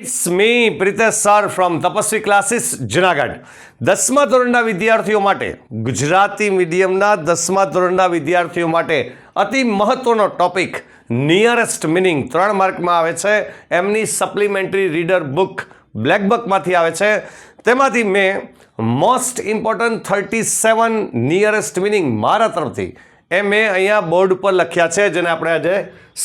It's me Pritesh sir from Tapasvi classes Junagadh. 10મા ધોરણના વિદ્યાર્થીઓ માટે, ગુજરાતી મીડિયમના 10મા ધોરણના વિદ્યાર્થીઓ માટે અતિ મહત્વનો ટોપિક નિયરેસ્ટ મિનિંગ 3 માર્કમાં આવે છે. એમની સપ્લિમેન્ટરી રીડર બુક બ્લેક બુકમાંથી આવે છે. તેમાંથી મેં મોસ્ટ ઇમ્પોર્ટન્ટ 37 નિયરેસ્ટ મિનિંગ મારા તરફથી એ મેં અહીંયા બોર્ડ પર લખ્યા છે, જેને આપણે આજે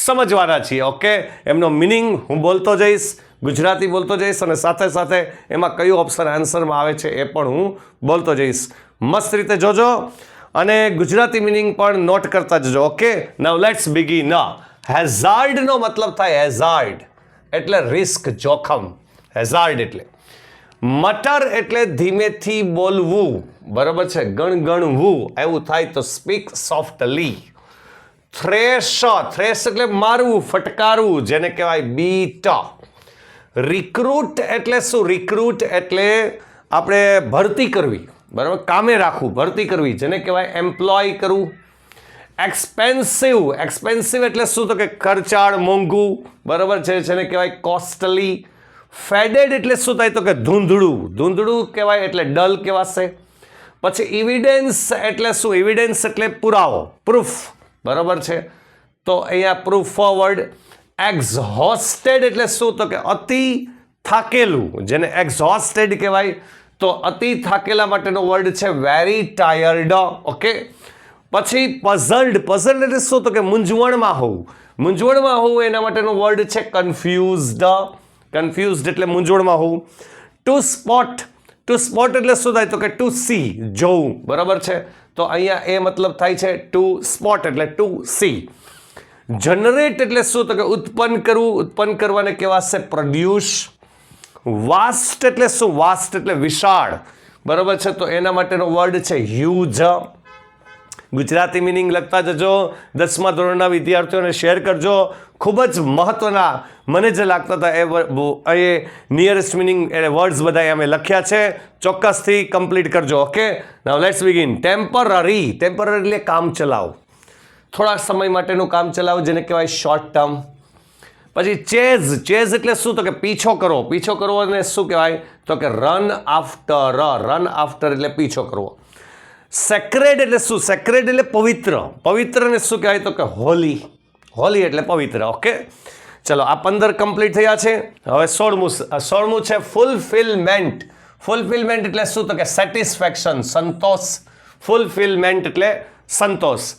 સમજવાના છીએ. ઓકે, એમનો મિનિંગ હું બોલતો જઈશ, ગુજરાતી બોલતો જઈશ અને સાથે સાથે એમાં કયું ઓપ્શન આન્સરમાં આવે છે એ પણ હું બોલતો જઈશ. મસ્ત રીતે જોજો અને ગુજરાતી મિનિંગ પણ નોટ કરતા જજો. Okay, now let's begin. હેઝાર્ડનો મતલબ થાય હેઝાર્ડ એટલે રિસ્ક, જોખમ. હેઝાર્ડ એટલે મટર એટલે ધીમેથી બોલવું, બરાબર છે, ગણગણવું એવું થાય તો સ્પીક સોફ્ટલી. થ્રેશ, થ્રેશ એટલે મારવું, ફટકારવું, જેને કહેવાય બીટ. રિક્રુટ એટલે શું? રિક્રુટ એટલે આપણે ભરતી કરવી, બરાબર, કામે રાખવું, ભરતી કરવી, જેને કહેવાય એમ્પ્લોય કરવું. એક્સપેન્સિવ, એક્સપેન્સિવ એટલે શું? તો કે ખર્ચાળ, મોંઘું, બરાબર છે, જેને કહેવાય કોસ્ટલી. ફેડેડ એટલે શું થાય? તો કે ધૂંધળું, ધૂંધળું કહેવાય એટલે ડલ કહેવાશે. પછી ઇવિડન્સ એટલે શું? ઇવિડન્સ એટલે પુરાવો, પ્રૂફ, બરાબર છે, તો અહીંયા પ્રૂફ ફોરવર્ડ. એક્ઝોસ્ટેડ એટલે શું? તો કે અતિ થાકેલું, જેને એક્ઝોસ્ટેડ કહેવાય. તો અતિ થાકેલા માટેનો વર્ડ છે વેરી ટાયર્ડ. ઓકે, પછી પઝલ્ડ, પઝલ્ડ એટલે શું? તો કે મૂંઝવણમાં હોવું, મૂંઝવણમાં હોવું એના માટેનો વર્ડ છે કન્ફ્યુઝડ. કન્ફ્યુઝડ એટલે મૂંઝવણમાં હોવું. ટુ સ્પોટ, ટુ સ્પોટ એટલે શું થાય? તો કે ટુ સી, જોવું, બરાબર છે, તો અહીંયા એ મતલબ થાય છે ટુ સ્પોટ એટલે ટુ સી. જનરેટ એટલે શું? તો કે ઉત્પન્ન કરવું, ઉત્પન્ન કરવાને કહેવાશે પ્રોડ્યુસ. વાસ્ટ એટલે શું? વાસ્ટ એટલે વિશાળ, બરાબર છે, તો એના માટેનો વર્ડ છે હ્યુજ. ગુજરાતી મિનિંગ લખતા જજો, 10મા ધોરણના વિદ્યાર્થીઓને શેર કરજો. ખૂબ જ મહત્વના મને જે લાગતા હતા એ નિયરેસ્ટ મિનિંગ એટલે વર્ડ્સ બધા અમે લખ્યા છે. ચોક્કસથી કમ્પ્લીટ કરજો. Okay, now let's begin. Temporary, temporary એટલે કામ ચલાવ, થોડા સમય માટેનું કામ ચલાવ, જેને કહેવાય શોર્ટ ટર્મ. પછી ચેઝ, ચેઝ એટલે શું? તો કે પીછો કરવો, પીછો કરવો અને શું કહેવાય? તો કે રન આફ્ટર, રન આફ્ટર એટલે પીછો કરવો. સેક્રેડ એટલે શું? સેક્રેડ એટલે પવિત્ર, પવિત્રને શું કહેવાય? તો કે હોલી, હોલી એટલે પવિત્ર. ઓકે, ચલો આ 15 કમ્પ્લીટ થયા છે. હવે 16મું છે ફૂલફિલમેન્ટ. ફૂલફિલમેન્ટ એટલે શું? તો કે સેટિસ્ફેક્શન, સંતોષ. ફૂલફિલમેન્ટ એટલે સંતોષ.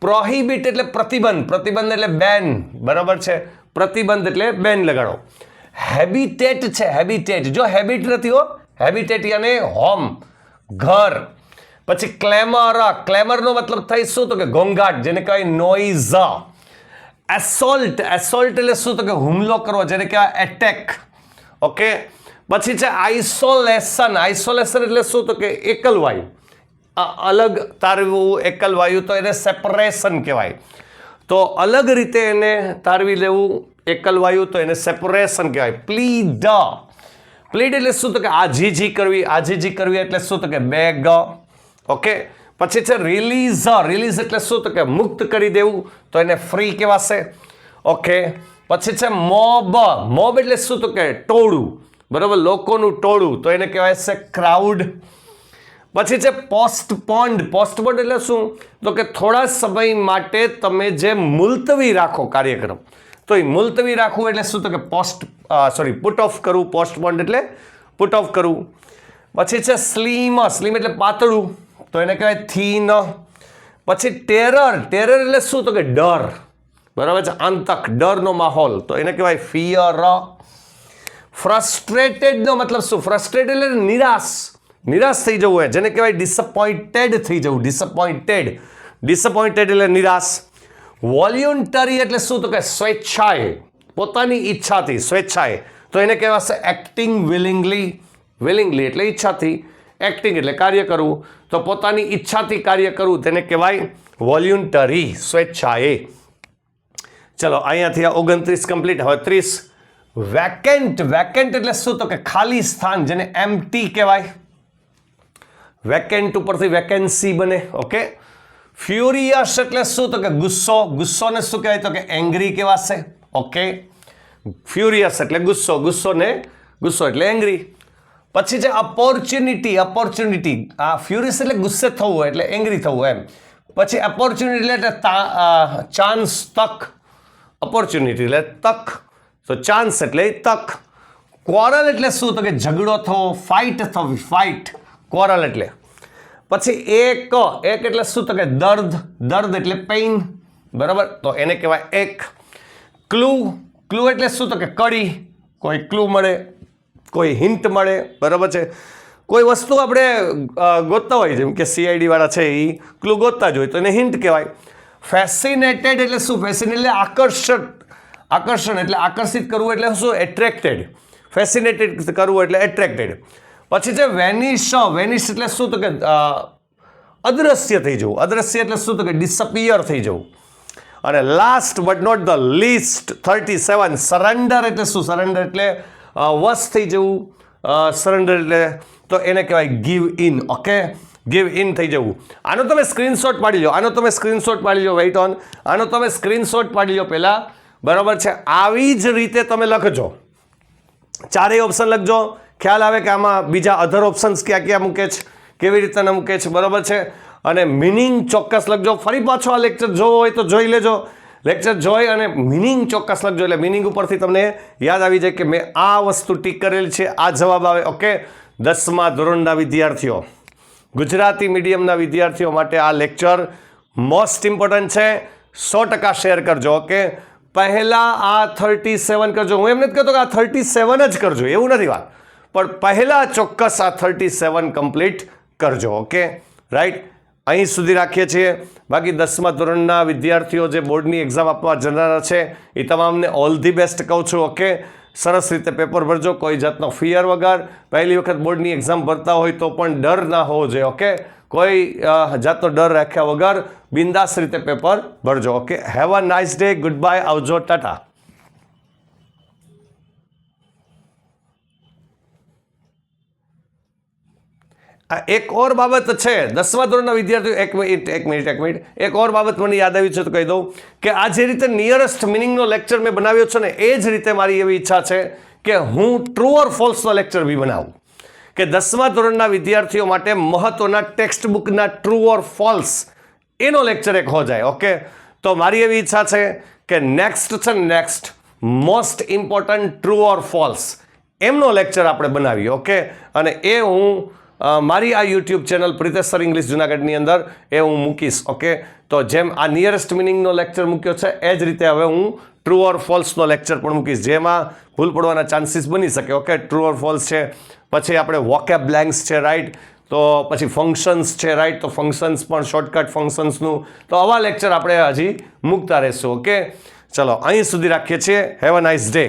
પ્રોહિબિટ એટલે પ્રતિબંધ, પ્રતિબંધ એટલે બેન, બરાબર છે, પ્રતિબંધ એટલે બેન લગાડો. હેબિટેટ છે, હેબિટેટ, જો હેબિટ નથી હો, હેબિટેટ યાને હોમ, ઘર. પછી ક્લેમર, ક્લેમરનો મતલબ થાય શું? તો કે ઘોંઘાટ, જેને કહેવાય નોઇઝ. એસોલ્ટ, એસોલ્ટ એટલે શું? તો કે હુમલો કરવો, જેને કહેવાય એટેક. ઓકે, પછી છે આઇસોલેશન. આઇસોલેશન એટલે શું? તો કે એકલવાયુ, અલગ તારવું, એકલવાયુ, તો એને સેપરેશન કહેવાય. તો અલગ રીતે એને તારવી લેવું, એકલવાયુ, તો એને સેપરેશન કહેવાય. પ્લીડ, પ્લીડ એટલે શું? તો કે આજીજી કરવી, આજીજી કરવી એટલે શું? તો કે બેગ. ઓકે, પછી છે રિલીઝ. રિલીઝ એટલે શું? તો કે મુક્ત કરી દેવું, તો એને ફ્રી કહેવાશે. ઓકે, પછી છે મોબ. મોબ એટલે શું? તો કે ટોળું, બરાબર, લોકોનું ટોળું, તો એને કહેવાય છે ક્રાઉડ. પછી છે પોસ્ટપોન્ડ. પોસ્ટપોન્ડ એટલે શું? તો કે થોડા સમય માટે તમે જે મુલતવી રાખો કાર્યક્રમ, તો એ મુલતવી રાખવું એટલે શું? તો કે પુટ ઓફ કરવું. પોસ્ટપોન્ડ એટલે પુટ ઓફ કરવું. પછી છે સ્લીમ. સ્લીમ એટલે પાતળું, તો એને કહેવાય થીન. પછી ટેરર. ટેરર એટલે શું? તો કે ડર, બરાબર છે, આંતક, ડરનો માહોલ, તો એને કહેવાય ફિયર. ફ્રસ્ટ્રેટેડનો મતલબ શું? ફ્રસ્ટ્રેટેડ એટલે નિરાશ, નિરાશ થઈ જવું હોય, જેને કહેવાય ડિસઅપોઇન્ટેડ થઈ જવું. ડિસઅપોઇન્ટેડ, ડિસઅપોઇન્ટેડ એટલે નિરાશ. વોલ્યુન્ટરી એટલે શું? તો કે સ્વેચ્છાએ, પોતાની ઈચ્છાથી, સ્વેચ્છાએ, તો એને કહેવાશે એક્ટિંગ વિલિંગલી. વિલિંગલી એટલે ઈચ્છાથી, એક્ટિંગ એટલે કાર્ય કરવું, તો પોતાની ઈચ્છાથી કાર્ય કરવું તેને કહેવાય વોલ્યુન્ટરી, સ્વેચ્છાએ. ચલો અહીંયાથી 29 કમ્પ્લીટ. હવે 30. વેકેન્ટ. વેકેન્ટ એટલે શું? તો કે ખાલી સ્થાન, જેને એમ્પ્ટી કહેવાય. વેકેન્ટ ઉપરથી વેકેન્સી બને. ઓકે, ફ્યુરિયસ એટલે શું? તો કે ગુસ્સો, ગુસ્સોને શું કહેવાય? તો કે એંગ્રી કહેવાશે. ઓકે, ફ્યુરિયસ એટલે ગુસ્સો, ગુસ્સો એટલે એંગ્રી. પછી છે ઓપોર્ચ્યુનિટી, આ ફ્યુરિયસ એટલે ગુસ્સે થવું એટલે એંગ્રી થવું એમ. પછી ઓપોર્ચ્યુનિટી એટલે ચાન્સ, તક. ઓપોર્ચ્યુનિટી એટલે તક, તો ચાન્સ એટલે તક. ક્વોરલ એટલે શું? તો કે ઝઘડો થવો, ફાઇટ થવી, ફાઇટ, ક્વોરલ એટલે. પછી એક એટલે શું? તો કે દર્દ એટલે પેઇન, બરાબર, તો એને કહેવાય એક. ક્લુ એટલે શું? તો કે કડી, કોઈ ક્લુ મળે, કોઈ હિન્ટ મળે, બરાબર છે. કોઈ વસ્તુ આપણે ગોતતા હોય, જેમ કે CID વાળા છે એ ક્લુ ગોતતા જ હોય તો એને હિન્ટ કહેવાય. ફેસિનેટેડ એટલે શું? ફેસિનેટ એટલે આકર્ષણ એટલે આકર્ષિત કરવું એટલે શું? એટ્રેક્ટેડ. ફેસિનેટેડ કરવું એટલે એટ્રેક્ટેડ. પછી છે વેનિશ એટલે શું? તો કે અદ્રશ્ય થઈ જવું. અદ્રશ્ય એટલે શું? તો કે ડિસઅપિયર થઈ જવું. અને last but not the least 37 surrender એટલે શું? સરેન્ડર એટલે વશ થઈ જવું. સરેન્ડર એટલે તો એને કહેવાય give in. Okay, give in થઈ જવું. આનો તમે સ્ક્રીનશોટ પાડી લો, વેઇટ ઓન. આનો તમે સ્ક્રીનશોટ પાડી લો પહેલાં, બરાબર છે. આવી જ રીતે તમે લખજો, ચારેય ઓપ્શન લખજો. ખ્યાલ આવે કે આમાં બીજા અધર ઓપ્શન્સ ક્યાં મૂકે છે, કેવી રીતે મૂકે છે, બરાબર છે. અને મિનિંગ ચોક્કસ લખજો. ફરી પાછો આ લેક્ચર જોવો હોય તો જોઈ લેજો. લેક્ચર જોઈ અને મિનિંગ ચોક્કસ લખજો, એટલે મિનિંગ ઉપરથી તમને યાદ આવી જાય કે મેં આ વસ્તુ ટીક કરેલી છે, આ જવાબ આવે. ઓકે, 10મા ધોરણના વિદ્યાર્થીઓ, ગુજરાતી મીડિયમના વિદ્યાર્થીઓ માટે આ લેક્ચર મોસ્ટ ઇમ્પોર્ટન્ટ છે. 100% શેર કરજો. ઓકે, પહેલાં આ 37 કરજો. હું એમ નથી કહેતો કે આ 37 જ કરજો, એવું નથી વાત, પણ પહેલાં ચોક્કસ આ 37 કમ્પ્લીટ કરજો. Okay, right. અહીં સુધી રાખીએ છીએ. બાકી 10મા ધોરણના વિદ્યાર્થીઓ જે બોર્ડની એક્ઝામ આપવા જનારા છે એ તમામને ઓલ ધી બેસ્ટ કહું છું. ઓકે, સરસ રીતે પેપર ભરજો, કોઈ જાતનો ફિયર વગર. પહેલી વખત બોર્ડની એક્ઝામ ભરતા હોય તો પણ ડર ના હોવો જોઈએ. ઓકે, કોઈ જાતનો ડર રાખ્યા વગર બિંદાસ રીતે પેપર ભરજો. Okay, have a nice day, good bye, આવજો, ટાટા. એક ઓર બાબત છે 10મા ધોરણના વિદ્યાર્થીઓ, એક મિનિટ, એક ઓર બાબત મને યાદ આવી છે તો કહી દઉં કે આ જે રીતે નિયરેસ્ટ મિનિંગનો લેક્ચર મેં બનાવ્યો છે ને, એ જ રીતે મારી એવી ઈચ્છા છે કે હું ટ્રુ ઓર ફોલ્સનો લેક્ચર બી બનાવું, કે 10મા ધોરણના વિદ્યાર્થીઓ માટે મહત્વના ટેક્સ્ટ બુકના ટ્રુ ઓર ફોલ્સ એનો લેક્ચર એક હો જાય. ઓકે, તો મારી એવી ઈચ્છા છે કે next most important true or false એમનો લેક્ચર આપણે બનાવીએ. ઓકે, અને એ હું મારી આ YouTube channel Pritesh sir English જુનાગઢની અંદર એ હું મૂકીશ. ઓકે, તો જેમ આ નિયરેસ્ટ મિનિંગનો લેક્ચર મૂક્યો છે એ જ રીતે હવે હું ટ્રુ ઓર ફોલ્સનો લેક્ચર પણ મૂકીશ, જેમાં ભૂલ પડવાના ચાન્સીસ બની શકે. ઓકે, ટ્રુ ઓર ફોલ્સ છે, પછી આપણે વોકેબ બ્લેન્ક્સ છે, રાઈટ, તો પછી ફંક્શન્સ છે, રાઈટ, તો ફંક્શન્સ પણ શોર્ટકટ ફંક્શન્સનું, તો આવા લેક્ચર આપણે હજી મૂકતા રહીશું. ઓકે, ચલો અહીં સુધી રાખીએ છીએ. Have a nice day.